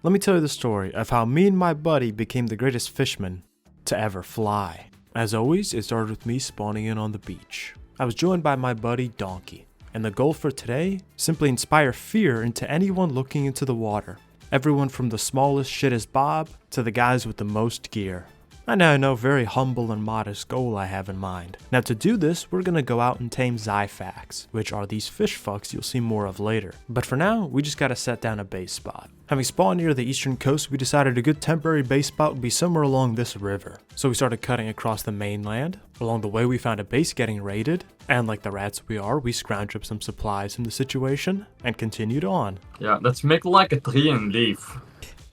Let me tell you the story of how me and my buddy became the greatest fishermen to ever fly. As always, it started with me spawning in on the beach. I was joined by my buddy Donkey, and the goal for today? Simply inspire fear into anyone looking into the water. Everyone from the smallest shittest Bob to the guys with the most gear. I know, very humble and modest goal I have in mind. Now to do this, we're gonna go out and tame Xiphacts, which are these fish fucks you'll see more of later. But for now, we just gotta set down a base spot. Having spawned near the eastern coast, we decided a good temporary base spot would be somewhere along this river. So we started cutting across the mainland. Along the way, we found a base getting raided, and like the rats we are, we scrounged up some supplies from the situation, and continued on. Yeah, let's make like a tree and leave.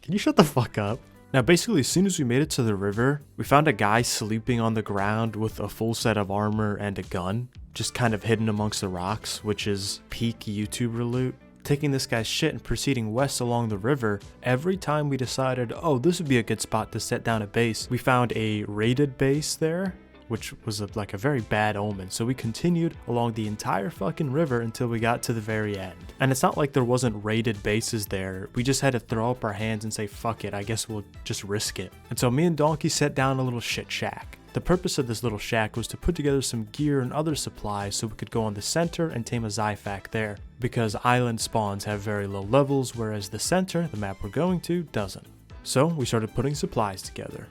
Can you shut the fuck up? Now basically, as soon as we made it to the river, we found a guy sleeping on the ground with a full set of armor and a gun, just kind of hidden amongst the rocks, which is peak YouTuber loot. Taking this guy's shit and proceeding west along the river, every time we decided, oh, this would be a good spot to set down a base, we found a raided base there, which was like a very bad omen. So we continued along the entire fucking river until we got to the very end. And it's not like there wasn't raided bases there. We just had to throw up our hands and say, fuck it, I guess we'll just risk it. And so me and Donkey set down a little shit shack. The purpose of this little shack was to put together some gear and other supplies so we could go on the center and tame a Xiphact there, because island spawns have very low levels, whereas the center, the map we're going to, doesn't. So we started putting supplies together.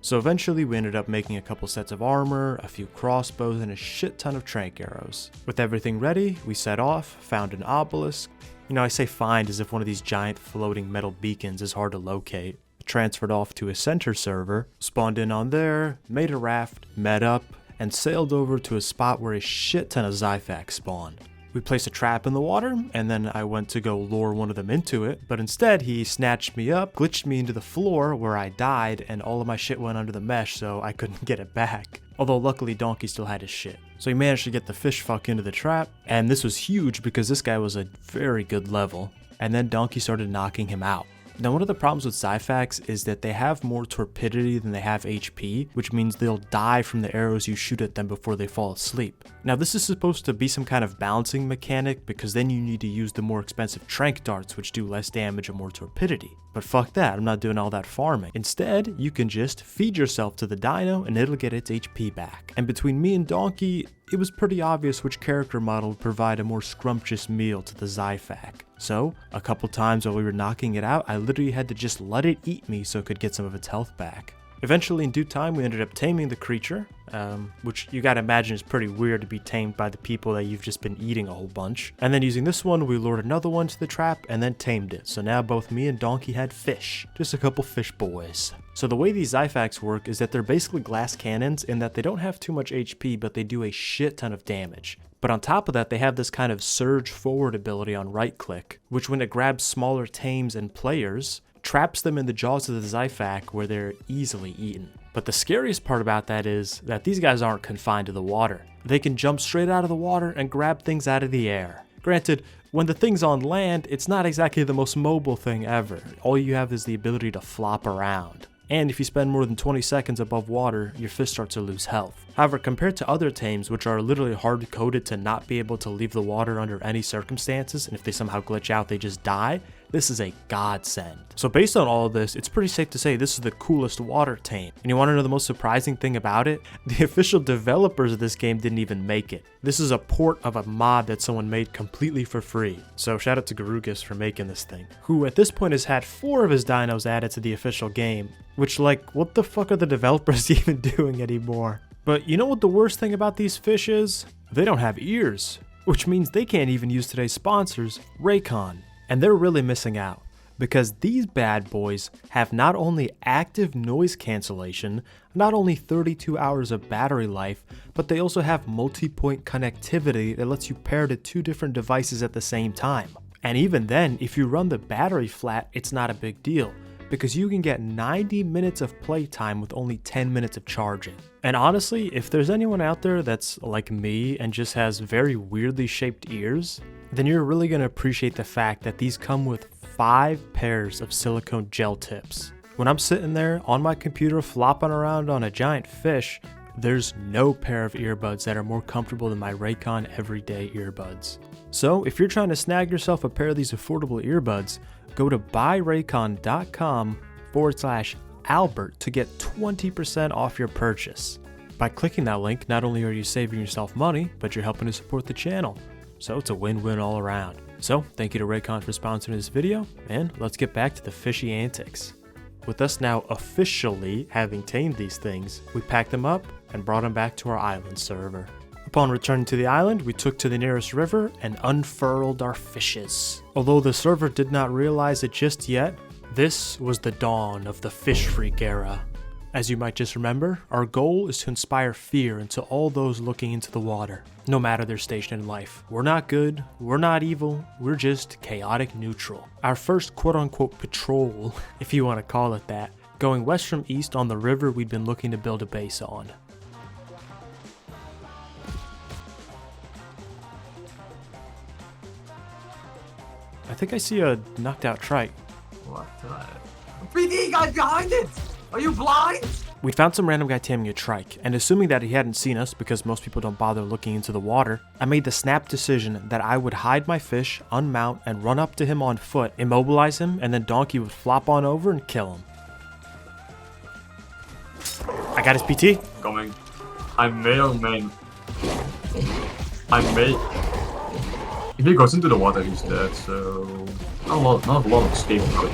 So eventually we ended up making a couple sets of armor, a few crossbows, and a shit ton of trank arrows. With everything ready, we set off, found an obelisk. You know, I say find as if one of these giant floating metal beacons is hard to locate. Transferred off to a center server, spawned in on there, made a raft, met up, and sailed over to a spot where a shit ton of Xiphacts spawned. We placed a trap in the water, and then I went to go lure one of them into it, but instead he snatched me up, glitched me into the floor where I died, and all of my shit went under the mesh, so I couldn't get it back. Although luckily Donkey still had his shit. So he managed to get the fish fuck into the trap, and this was huge because this guy was a very good level, and then Donkey started knocking him out. Now one of the problems with Xiphacts is that they have more torpidity than they have HP, which means they'll die from the arrows you shoot at them before they fall asleep. Now this is supposed to be some kind of balancing mechanic, because then you need to use the more expensive trank darts which do less damage and more torpidity. But fuck that, I'm not doing all that farming. Instead, you can just feed yourself to the dino and it'll get its HP back. And between me and Donkey, it was pretty obvious which character model would provide a more scrumptious meal to the Xiphact. So, a couple times while we were knocking it out, I literally had to just let it eat me so it could get some of its health back. Eventually, in due time, we ended up taming the creature, which you gotta imagine is pretty weird to be tamed by the people that you've just been eating a whole bunch. And then using this one, we lured another one to the trap and then tamed it. So now both me and Donkey had fish. Just a couple fish boys. So the way these Xiphacts work is that they're basically glass cannons in that they don't have too much HP, but they do a shit ton of damage. But on top of that, they have this kind of surge forward ability on right click, which when it grabs smaller tames and players, traps them in the jaws of the Xiphact where they're easily eaten. But the scariest part about that is that these guys aren't confined to the water. They can jump straight out of the water and grab things out of the air. Granted, when the thing's on land, it's not exactly the most mobile thing ever. All you have is the ability to flop around. And if you spend more than 20 seconds above water, your fish starts to lose health. However, compared to other tames, which are literally hard-coded to not be able to leave the water under any circumstances, and if they somehow glitch out, they just die, this is a godsend. So based on all of this, it's pretty safe to say this is the coolest water tame. And you want to know the most surprising thing about it? The official developers of this game didn't even make it. This is a port of a mod that someone made completely for free. So shout out to Garugas for making this thing, who at this point has had 4 of his dinos added to the official game, which, like, what the fuck are the developers even doing anymore? But you know what the worst thing about these fish is? They don't have ears, which means they can't even use today's sponsors, Raycon. And they're really missing out, because these bad boys have not only active noise cancellation, not only 32 hours of battery life, but they also have multi-point connectivity that lets you pair to 2 different devices at the same time. And even then, if you run the battery flat, it's not a big deal, because you can get 90 minutes of playtime with only 10 minutes of charging. And honestly, if there's anyone out there that's like me and just has very weirdly shaped ears, then you're really going to appreciate the fact that these come with 5 pairs of silicone gel tips. When I'm sitting there on my computer flopping around on a giant fish, there's no pair of earbuds that are more comfortable than my Raycon everyday earbuds. So if you're trying to snag yourself a pair of these affordable earbuds, go to buyraycon.com/Albert to get 20% off your purchase. By clicking that link, not only are you saving yourself money, but you're helping to support the channel. So it's a win-win all around. So thank you to Raycon for sponsoring this video, and let's get back to the fishy antics. With us now officially having tamed these things, we packed them up and brought them back to our island server. Upon returning to the island, we took to the nearest river and unfurled our fishes. Although the server did not realize it just yet, this was the dawn of the fish freak era. As you might just remember, our goal is to inspire fear into all those looking into the water, no matter their station in life. We're not good, we're not evil, we're just chaotic neutral. Our first quote-unquote patrol, if you want to call it that, going west from east on the river we'd been looking to build a base on. I think I see a knocked out trike. What the? PD guy behind it! Are you blind? We found some random guy taming a trike, and assuming that he hadn't seen us because most people don't bother looking into the water, I made the snap decision that I would hide my fish, unmount, and run up to him on foot, immobilize him, and then Donkey would flop on over and kill him. I got his PT. Coming. I'm male, man. I'm male. If he goes into the water, he's dead, so not a lot of escape code.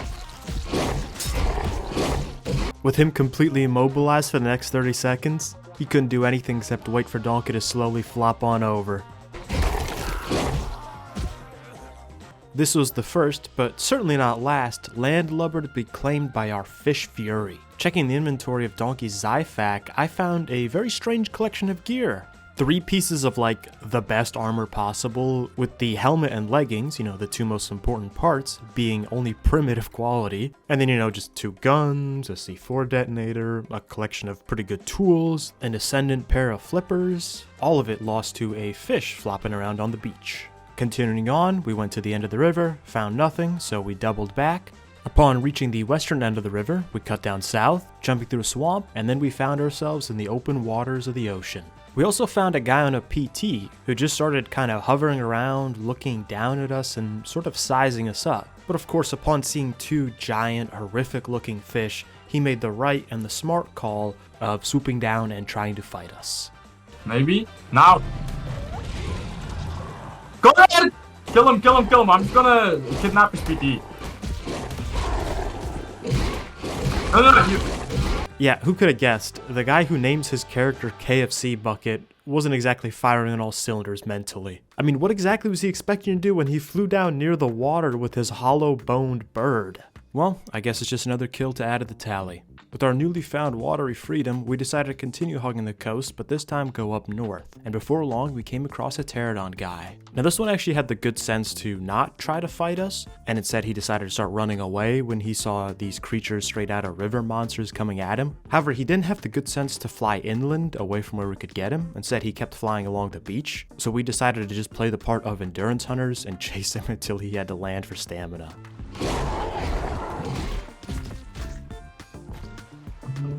With him completely immobilized for the next 30 seconds, he couldn't do anything except wait for Donkey to slowly flop on over. This was the first, but certainly not last, landlubber to be claimed by our fish fury. Checking the inventory of Donkey's Xiphactinus, I found a very strange collection of gear. 3 pieces of like the best armor possible, with the helmet and leggings, the 2 most important parts, being only primitive quality. And then, just 2 guns, a C4 detonator, a collection of pretty good tools, an ascendant pair of flippers, all of it lost to a fish flopping around on the beach. Continuing on, we went to the end of the river, found nothing, so we doubled back. Upon reaching the western end of the river, we cut down south, jumping through a swamp, and then we found ourselves in the open waters of the ocean. We also found a guy on a PT who just started kind of hovering around, looking down at us and sort of sizing us up. But of course, upon seeing 2 giant, horrific looking fish, he made the right and the smart call of swooping down and trying to fight us. Maybe? Now! Go ahead! Kill him! I'm just gonna kidnap his PT. No, you... Yeah, who could have guessed? The guy who names his character KFC Bucket wasn't exactly firing on all cylinders mentally. I mean, what exactly was he expecting to do when he flew down near the water with his hollow-boned bird? Well, I guess it's just another kill to add to the tally. With our newly found watery freedom, we decided to continue hugging the coast, but this time go up north. And before long, we came across a pterodon guy. Now this one actually had the good sense to not try to fight us, and instead he decided to start running away when he saw these creatures straight out of river monsters coming at him. However, he didn't have the good sense to fly inland away from where we could get him. Instead, he kept flying along the beach. So we decided to just play the part of endurance hunters and chase him until he had to land for stamina.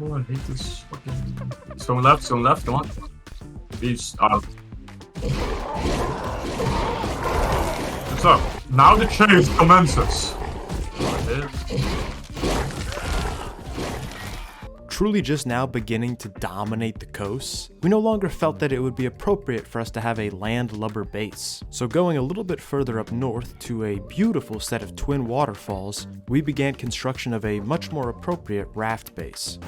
Oh, I hate this fucking... Stone left, come on. Peace out. So, now the chase commences. Truly just now beginning to dominate the coast, we no longer felt that it would be appropriate for us to have a landlubber base. So going a little bit further up north to a beautiful set of twin waterfalls, we began construction of a much more appropriate raft base.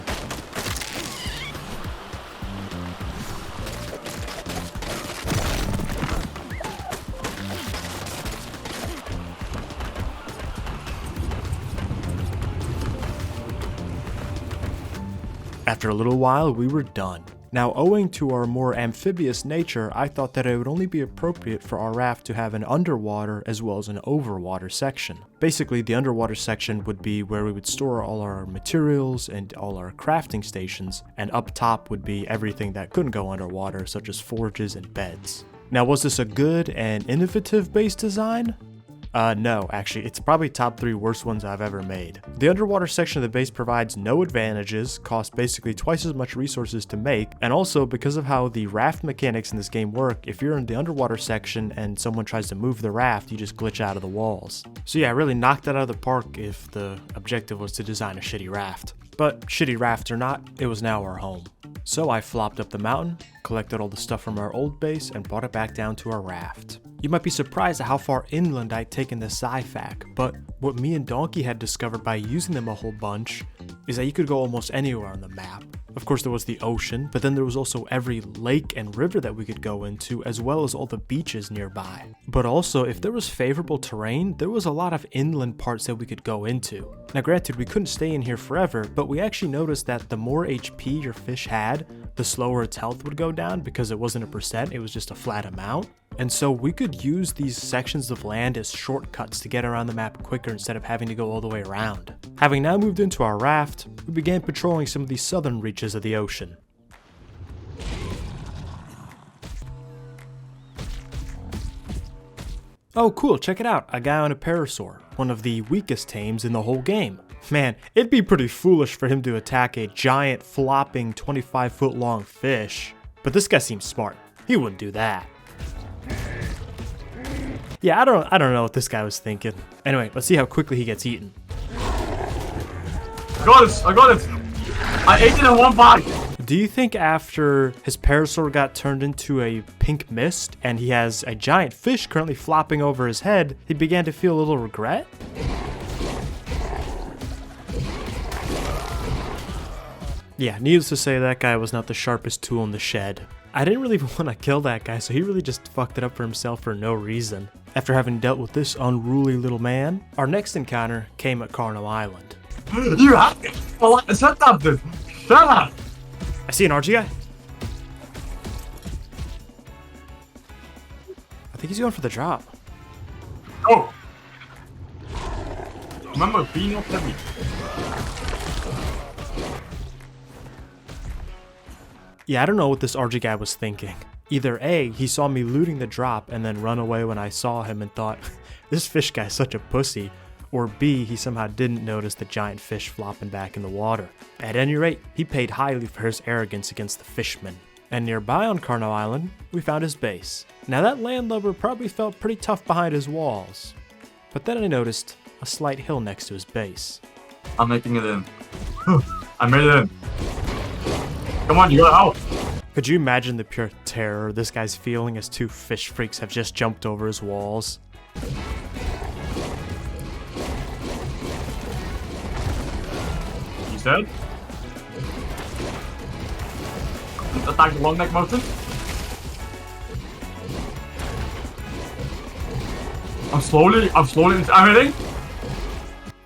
After a little while, we were done. Now, owing to our more amphibious nature, I thought that it would only be appropriate for our raft to have an underwater as well as an overwater section. Basically, the underwater section would be where we would store all our materials and all our crafting stations, and up top would be everything that couldn't go underwater, such as forges and beds. Now, was this a good and innovative base design? No, actually, it's probably top 3 worst ones I've ever made. The underwater section of the base provides no advantages, costs basically twice as much resources to make, and also because of how the raft mechanics in this game work, if you're in the underwater section and someone tries to move the raft, you just glitch out of the walls. So yeah, I really knocked that out of the park if the objective was to design a shitty raft. But shitty raft or not, it was now our home. So I flopped up the mountain, collected all the stuff from our old base, and brought it back down to our raft. You might be surprised at how far inland I'd taken the Xiphactinus, but what me and Donkey had discovered by using them a whole bunch is that you could go almost anywhere on the map. Of course there was the ocean, but then there was also every lake and river that we could go into, as well as all the beaches nearby. But also, if there was favorable terrain, there was a lot of inland parts that we could go into. Now granted, we couldn't stay in here forever, but we actually noticed that the more HP your fish had, the slower its health would go down because it wasn't a percent, it was just a flat amount. And so we could use these sections of land as shortcuts to get around the map quicker instead of having to go all the way around. Having now moved into our raft, we began patrolling some of the southern reaches of the ocean. Oh cool, check it out, a guy on a parasaur, one of the weakest tames in the whole game. Man, it'd be pretty foolish for him to attack a giant flopping 25-foot long fish. But this guy seems smart, he wouldn't do that. Yeah, I don't know what this guy was thinking. Anyway, let's see how quickly he gets eaten. I got it! I ate it in one bite! Do you think after his parasaur got turned into a pink mist and he has a giant fish currently flopping over his head, he began to feel a little regret? Yeah, needless to say, that guy was not the sharpest tool in the shed. I didn't really want to kill that guy, so he really just fucked it up for himself for no reason. After having dealt with this unruly little man, our next encounter came at Carnal Island. You have to shut up, dude! Shut up! I see an RG guy. I think he's going for the drop. Oh! Remember, be not heavy. Yeah, I don't know what this RG guy was thinking. Either A, he saw me looting the drop and then run away when I saw him and thought, this fish guy's such a pussy, or B, he somehow didn't notice the giant fish flopping back in the water. At any rate, he paid highly for his arrogance against the fishmen. And nearby on Carnal Island, we found his base. Now that landlubber probably felt pretty tough behind his walls. But then I noticed a slight hill next to his base. I'm making it in. I made it in. Come on, you gotta help! Could you imagine the pure terror this guy's feeling as 2 fish freaks have just jumped over his walls? He's dead. Attack the long neck motion. I'm slowly into everything.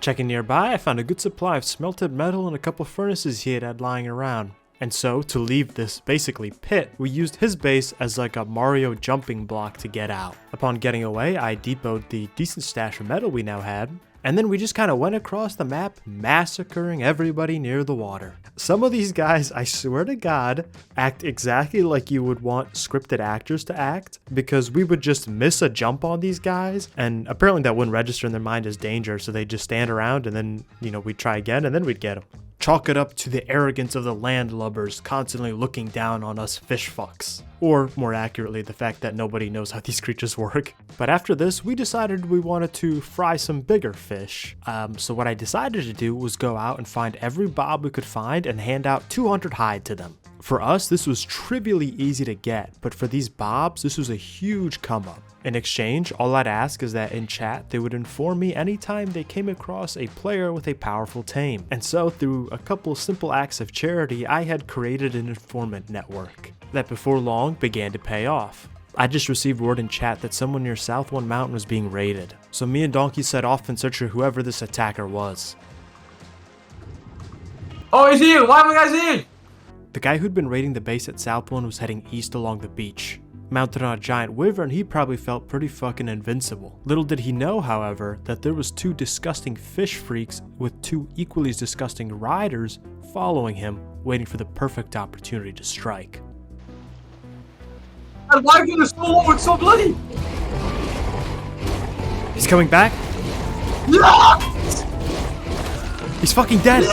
Checking nearby, I found a good supply of smelted metal and a couple furnaces he had lying around. And so, to leave this basically pit, we used his base as like a Mario jumping block to get out. Upon getting away, I depoted the decent stash of metal we now had, and then we just kind of went across the map, massacring everybody near the water. Some of these guys, I swear to God, act exactly like you would want scripted actors to act, because we would just miss a jump on these guys, and apparently that wouldn't register in their mind as danger, so they'd just stand around and then, we'd try again, and then we'd get them. Chalk it up to the arrogance of the landlubbers constantly looking down on us fish fucks. Or, more accurately, the fact that nobody knows how these creatures work. But after this, we decided we wanted to fry some bigger fish. So what I decided to do was go out and find every bob we could find and hand out 200 hide to them. For us, this was trivially easy to get, but for these bobs, this was a huge come up. In exchange, all I'd ask is that in chat, they would inform me anytime they came across a player with a powerful tame. And so, through a couple simple acts of charity, I had created an informant network that before long began to pay off. I just received word in chat that someone near South One Mountain was being raided, so me and Donkey set off in search of whoever this attacker was. Oh, he's here! Why am I guys here? The guy who'd been raiding the base at South One was heading east along the beach. Mounted on a giant wyvern, he probably felt pretty fucking invincible. Little did he know, however, that there was 2 disgusting fish freaks with 2 equally as disgusting riders following him, waiting for the perfect opportunity to strike. And why are you so low and so bloody? He's coming back. He's fucking dead.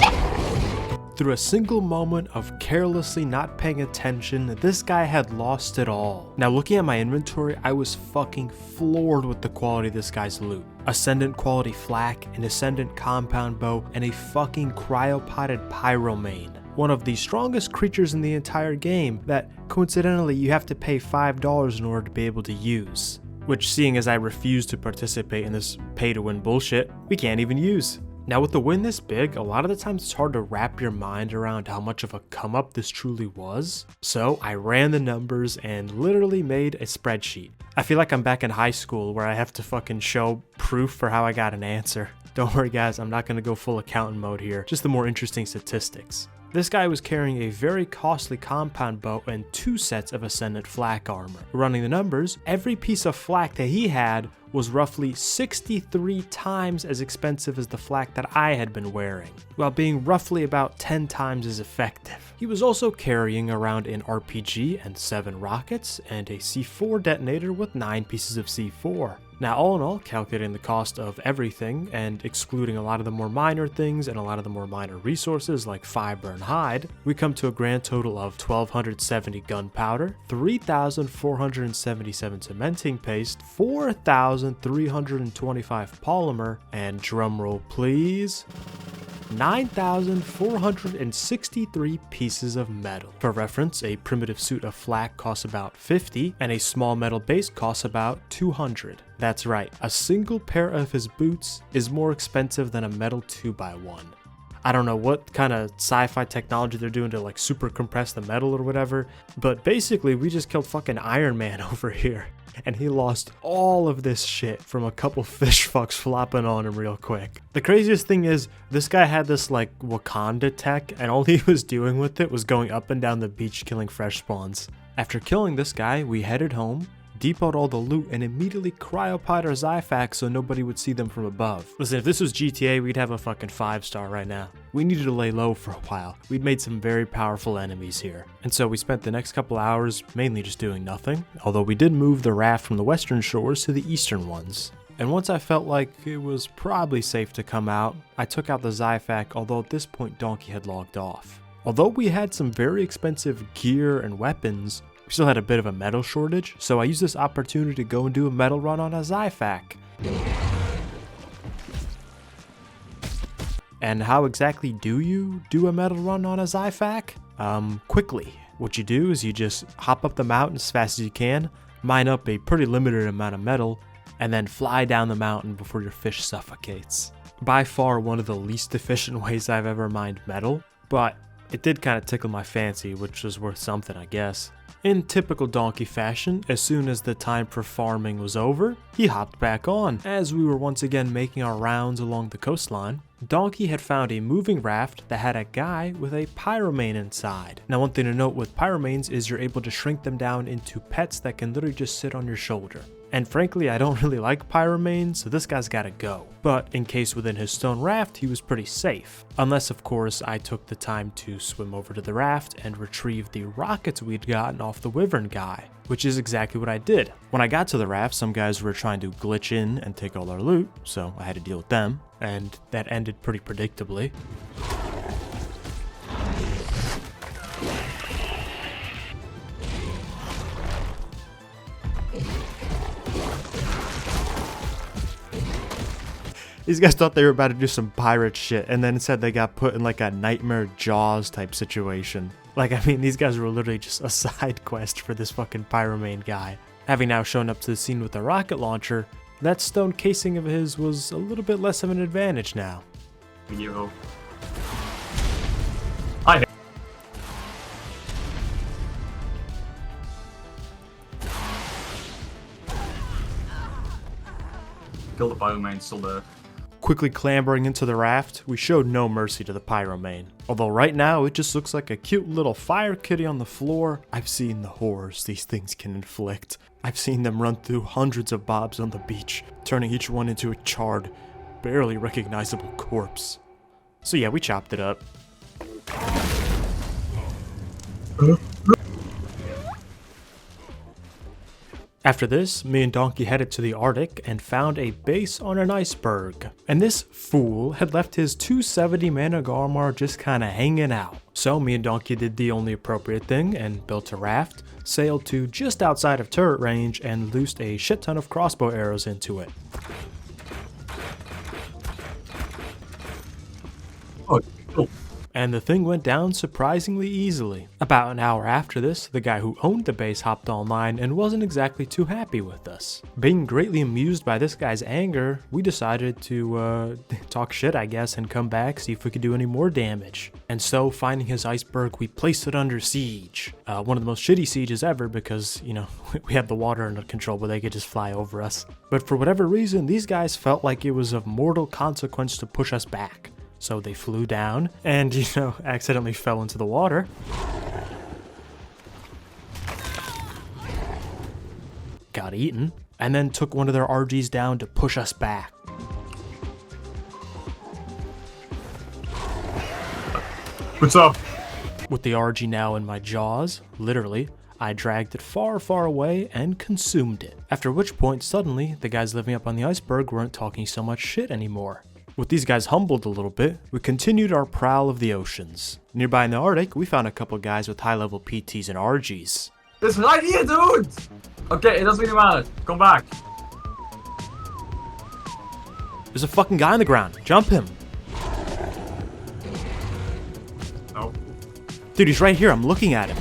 Through a single moment of carelessly not paying attention, this guy had lost it all. Now looking at my inventory, I was fucking floored with the quality of this guy's loot. Ascendant quality flak, an ascendant compound bow, and a fucking cryopotted pyromane. One of the strongest creatures in the entire game that, coincidentally, you have to pay $5 in order to be able to use. Which, seeing as I refuse to participate in this pay-to-win bullshit, we can't even use. Now with the win this big, a lot of the times it's hard to wrap your mind around how much of a come up this truly was. So I ran the numbers and literally made a spreadsheet. I feel like I'm back in high school where I have to fucking show proof for how I got an answer. Don't worry guys, I'm not gonna go full accountant mode here, just the more interesting statistics. This guy was carrying a very costly compound bow and 2 sets of Ascendant flak armor. Running the numbers, every piece of flak that he had was roughly 63 times as expensive as the flak that I had been wearing, while being roughly about 10 times as effective. He was also carrying around an RPG and 7 rockets, and a C4 detonator with 9 pieces of C4. Now all in all, calculating the cost of everything and excluding a lot of the more minor things and a lot of the more minor resources like fiber and hide, we come to a grand total of 1,270 gunpowder, 3,477 cementing paste, 4,325 polymer, and drumroll please, 9,463 pieces of metal. For reference, a primitive suit of flak costs about 50, and a small metal base costs about 200. That's right, a single pair of his boots is more expensive than a metal 2x1. I don't know what kind of sci-fi technology they're doing to like super compress the metal or whatever, but basically we just killed fucking Iron Man over here. And he lost all of this shit from a couple fish fucks flopping on him real quick. The craziest thing is, this guy had this like Wakanda tech, and all he was doing with it was going up and down the beach killing fresh spawns. After killing this guy, we headed home, depoted all the loot, and immediately cryopotted our Xiphactinus so nobody would see them from above. Listen, if this was GTA, we'd have a fucking 5-star right now. We needed to lay low for a while. We'd made some very powerful enemies here. And so we spent the next couple hours mainly just doing nothing, although we did move the raft from the western shores to the eastern ones. And once I felt like it was probably safe to come out, I took out the Xiphactinus, although at this point Donkey had logged off. Although we had some very expensive gear and weapons, we still had a bit of a metal shortage, so I used this opportunity to go and do a metal run on a Xiphactinus. And how exactly do you do a metal run on a Xiphactinus? Quickly. What you do is you just hop up the mountain as fast as you can, mine up a pretty limited amount of metal, and then fly down the mountain before your fish suffocates. By far one of the least efficient ways I've ever mined metal, but it did kind of tickle my fancy, which was worth something, I guess. In typical Donkey fashion, as soon as the time for farming was over, he hopped back on. As we were once again making our rounds along the coastline, Donkey had found a moving raft that had a guy with a pyromane inside. Now one thing to note with pyromanes is you're able to shrink them down into pets that can literally just sit on your shoulder. And frankly, I don't really like pyromanes, so this guy's gotta go. But in case within his stone raft, he was pretty safe. Unless, of course, I took the time to swim over to the raft and retrieve the rockets we'd gotten off the wyvern guy, which is exactly what I did. When I got to the raft, some guys were trying to glitch in and take all our loot, so I had to deal with them, and that ended pretty predictably. These guys thought they were about to do some pirate shit, and then said they got put in like a Nightmare Jaws type situation. Like, I mean, these guys were literally just a side quest for this fucking pyromane guy. Having now shown up to the scene with a rocket launcher, that stone casing of his was a little bit less of an advantage now. Yo. Hi. Kill the pyromane, still there. Quickly clambering into the raft, we showed no mercy to the pyromane. Although right now it just looks like a cute little fire kitty on the floor, I've seen the horrors these things can inflict. I've seen them run through hundreds of bobs on the beach, turning each one into a charred, barely recognizable corpse. So yeah, we chopped it up. After this, me and Donkey headed to the Arctic and found a base on an iceberg. And this fool had left his 270 mana Garmar just kinda hanging out. So me and Donkey did the only appropriate thing and built a raft, sailed to just outside of turret range, and loosed a shit ton of crossbow arrows into it. Oh, cool. And the thing went down surprisingly easily. About an hour after this, the guy who owned the base hopped online and wasn't exactly too happy with us. Being greatly amused by this guy's anger, we decided to talk shit, I guess, and come back, see if we could do any more damage. And so, finding his iceberg, we placed it under siege. One of the most shitty sieges ever because, you know, we had the water under control, but they could just fly over us. But for whatever reason, these guys felt like it was of mortal consequence to push us back. So they flew down and, you know, accidentally fell into the water. Got eaten. And then took one of their RGs down to push us back. What's up? With the RG now in my jaws, literally, I dragged it far, far away and consumed it. After which point, suddenly, the guys living up on the iceberg weren't talking so much shit anymore. With these guys humbled a little bit, we continued our prowl of the oceans. Nearby in the Arctic, we found a couple guys with high-level PTs and RGs. It's right here, dude! Okay, it doesn't really matter. Come back. There's a fucking guy on the ground. Jump him. No. Dude, he's right here. I'm looking at him.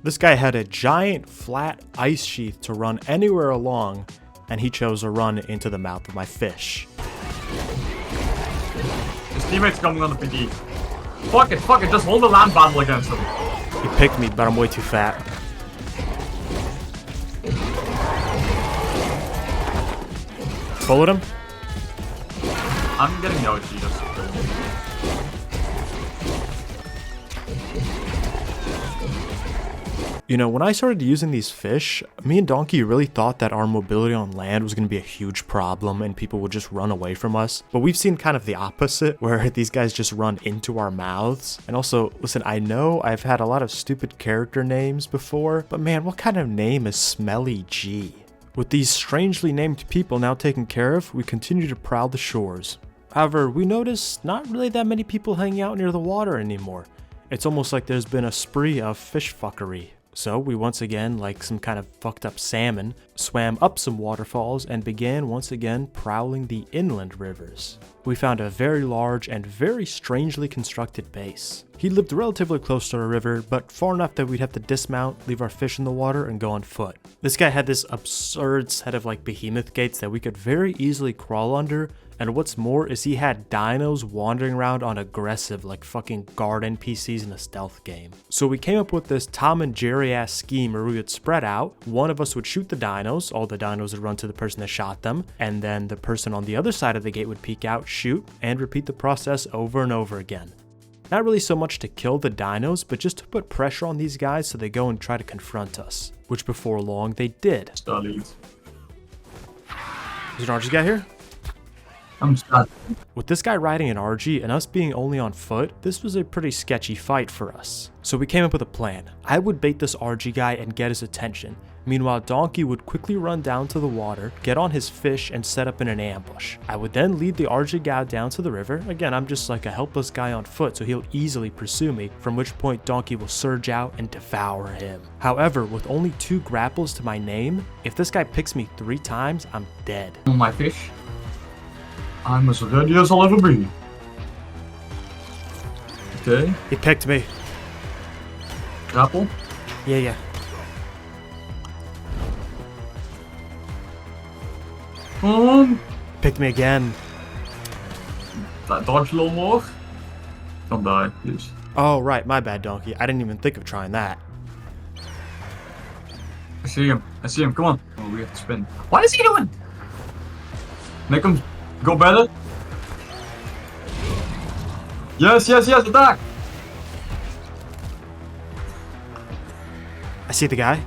This guy had a giant flat ice sheath to run anywhere along, and he chose to run into the mouth of my fish. His teammate's coming on the PD. Fuck it, just hold the land battle against him. He picked me, but I'm way too fat. Bullet him. I'm getting the OG just You know, when I started using these fish, me and Donkey really thought that our mobility on land was going to be a huge problem and people would just run away from us. But we've seen kind of the opposite, where these guys just run into our mouths. And also, listen, I know I've had a lot of stupid character names before, but man, what kind of name is Smelly G? With these strangely named people now taken care of, we continue to prowl the shores. However, we notice not really that many people hanging out near the water anymore. It's almost like there's been a spree of fish fuckery. So we once again, like some kind of fucked up salmon, swam up some waterfalls and began once again prowling the inland rivers. We found a very large and very strangely constructed base. He lived relatively close to a river, but far enough that we'd have to dismount, leave our fish in the water, and go on foot. This guy had this absurd set of like behemoth gates that we could very easily crawl under, and what's more is he had dinos wandering around on aggressive like fucking guard NPCs in a stealth game. So we came up with this Tom and Jerry ass scheme where we would spread out, one of us would shoot the dinos, all the dinos would run to the person that shot them, and then the person on the other side of the gate would peek out, shoot, and repeat the process over and over again. Not really so much to kill the dinos, but just to put pressure on these guys so they go and try to confront us, which before long they did. Starleads. Is an RG guy here? I'm sad. With this guy riding an RG and us being only on foot, this was a pretty sketchy fight for us. So we came up with a plan. I would bait this RG guy and get his attention. Meanwhile, Donkey would quickly run down to the water, get on his fish, and set up in an ambush. I would then lead the RG guy down to the river. Again, I'm just like a helpless guy on foot, so he'll easily pursue me, from which point Donkey will surge out and devour him. However, with only 2 grapples to my name, if this guy picks me 3 times, I'm dead. On my fish. I'm as ready as I'll ever be. Okay. He picked me. Grapple. Yeah. Picked me again. Dodge a little more. Don't die, please. Oh, right. My bad, Donkey. I didn't even think of trying that. I see him. Come on. Oh, we have to spin. What is he doing? Make him go better. Yes, attack. I see the guy.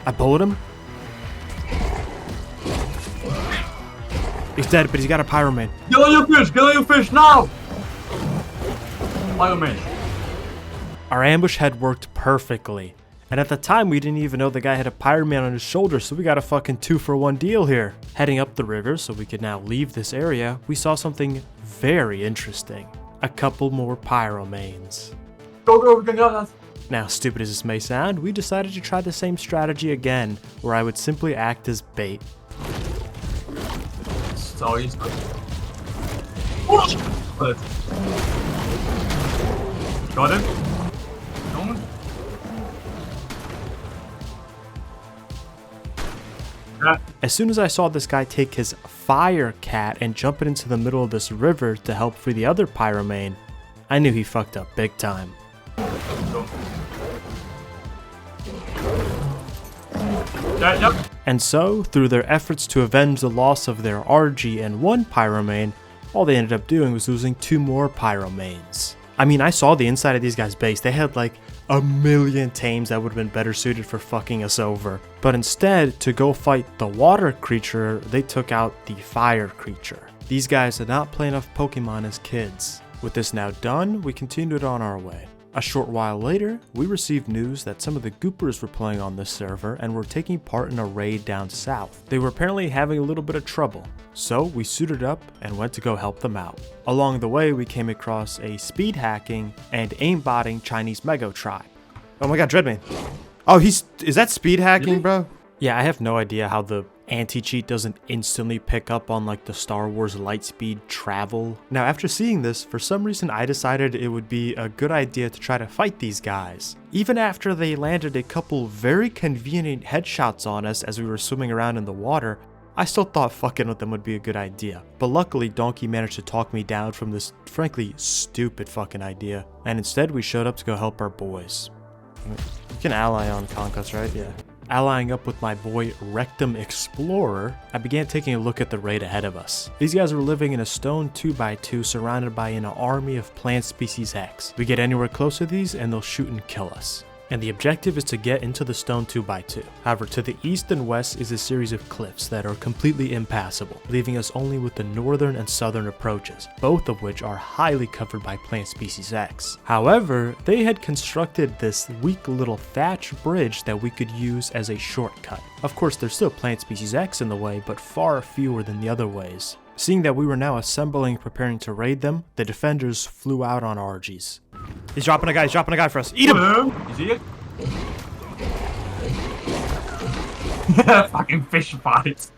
I bullet him. He's dead, but he's got a pyromane. Get on your fish now! pyromane. Our ambush had worked perfectly. And at the time, we didn't even know the guy had a pyromane on his shoulder, so we got a fucking 2-for-1 deal here. Heading up the river so we could now leave this area, we saw something very interesting. A couple more pyromanes. Go, we can go, lads. Now, stupid as this may sound, we decided to try the same strategy again, where I would simply act as bait. So easy. Got him. As soon as I saw this guy take his fire cat and jump it into the middle of this river to help free the other pyromane, I knew he fucked up big time. Yep. And so, through their efforts to avenge the loss of their RG and one pyromane, all they ended up doing was losing 2 more pyromanes. I mean, I saw the inside of these guys' base. They had like a million tames that would have been better suited for fucking us over. But instead, to go fight the water creature, they took out the fire creature. These guys did not play enough Pokemon as kids. With this now done, we continued on our way. A short while later, we received news that some of the Goopers were playing on this server and were taking part in a raid down south. They were apparently having a little bit of trouble, so we suited up and went to go help them out. Along the way, we came across a speed hacking and aimbotting Chinese Mego tribe. Oh my god, Dreadman. Oh, is that speed hacking, bro? Yeah, I have no idea how the anti-cheat doesn't instantly pick up on like the Star Wars lightspeed travel. Now, after seeing this, for some reason I decided it would be a good idea to try to fight these guys. Even after they landed a couple very convenient headshots on us as we were swimming around in the water, I still thought fucking with them would be a good idea. But luckily, Donkey managed to talk me down from this frankly stupid fucking idea, and instead we showed up to go help our boys. You can ally on Conquest, right? Yeah. Allying up with my boy Rectum Explorer, I began taking a look at the raid ahead of us. These guys were living in a stone 2x2 surrounded by an army of plant species X. We get anywhere close to these and they'll shoot and kill us. And the objective is to get into the stone 2x2. However, to the east and west is a series of cliffs that are completely impassable, leaving us only with the northern and southern approaches, both of which are highly covered by plant species X. However, they had constructed this weak little thatch bridge that we could use as a shortcut. Of course, there's still plant species X in the way, but far fewer than the other ways. Seeing that we were now assembling and preparing to raid them, the defenders flew out on RGs. He's dropping a guy for us. Eat him! You see it? Fucking fish fight.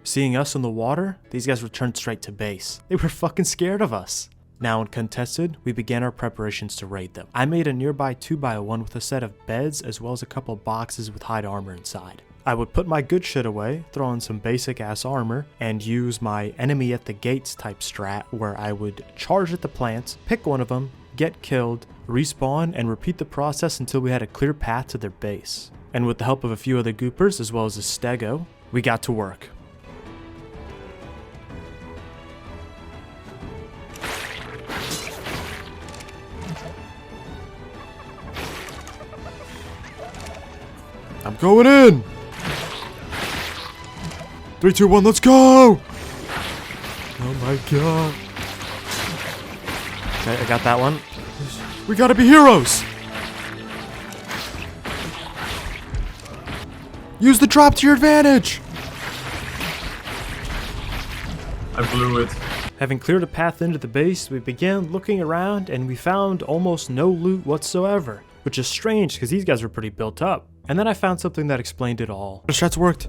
Seeing us in the water, these guys returned straight to base. They were fucking scared of us. Now uncontested, we began our preparations to raid them. I made a nearby 2x1 with a set of beds as well as a couple boxes with hide armor inside. I would put my good shit away, throw on some basic ass armor, and use my enemy at the gates type strat where I would charge at the plants, pick one of them, get killed, respawn, and repeat the process until we had a clear path to their base. And with the help of a few other Goopers as well as a Stego, we got to work. I'm going in! 3, 2, 1, let's go! Oh my god. Okay, I got that one. We gotta be heroes! Use the drop to your advantage! I blew it. Having cleared a path into the base, we began looking around and we found almost no loot whatsoever. Which is strange because these guys were pretty built up. And then I found something that explained it all. The strats worked.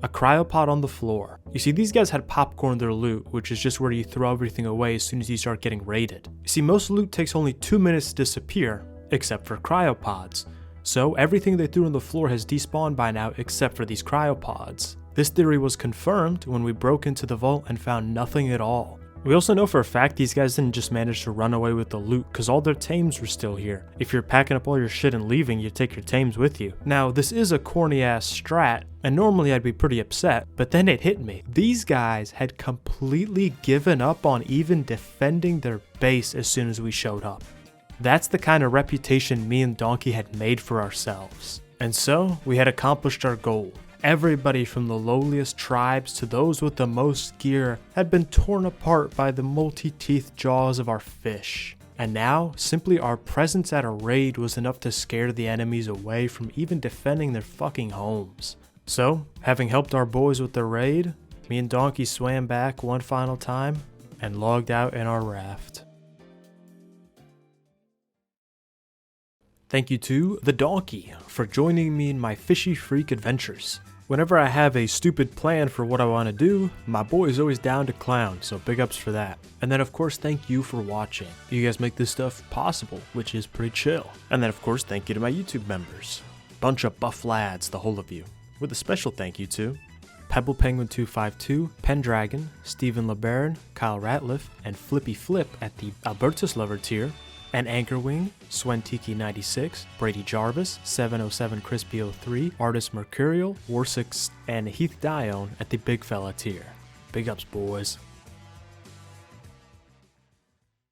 A cryopod on the floor. You see, these guys had popcorn their loot, which is just where you throw everything away as soon as you start getting raided. You see, most loot takes only 2 minutes to disappear, except for cryopods. So everything they threw on the floor has despawned by now except for these cryopods. This theory was confirmed when we broke into the vault and found nothing at all. We also know for a fact these guys didn't just manage to run away with the loot because all their tames were still here. If you're packing up all your shit and leaving, you take your tames with you. Now, this is a corny ass strat, and normally I'd be pretty upset, but then it hit me. These guys had completely given up on even defending their base as soon as we showed up. That's the kind of reputation me and Donkey had made for ourselves. And so, we had accomplished our goal. Everybody from the lowliest tribes to those with the most gear had been torn apart by the multi-teethed jaws of our fish. And now, simply our presence at a raid was enough to scare the enemies away from even defending their fucking homes. So, having helped our boys with the raid, me and Donkey swam back one final time and logged out in our raft. Thank you to the Donkey for joining me in my fishy freak adventures. Whenever I have a stupid plan for what I want to do, my boy is always down to clown, so big ups for that. And then of course, thank you for watching. You guys make this stuff possible, which is pretty chill. And then of course, thank you to my YouTube members. Bunch of buff lads, the whole of you. With a special thank you to Pebble Penguin 252, Pendragon, Stephen LeBaron, Kyle Ratliff, and Flippy Flip at the Albertus Lover tier, and Anchorwing, Swentiki96, Brady Jarvis, 707 Crispy03, Artist Mercurial, Warsix, and Heath Dione at the Big Fella tier. Big ups, boys.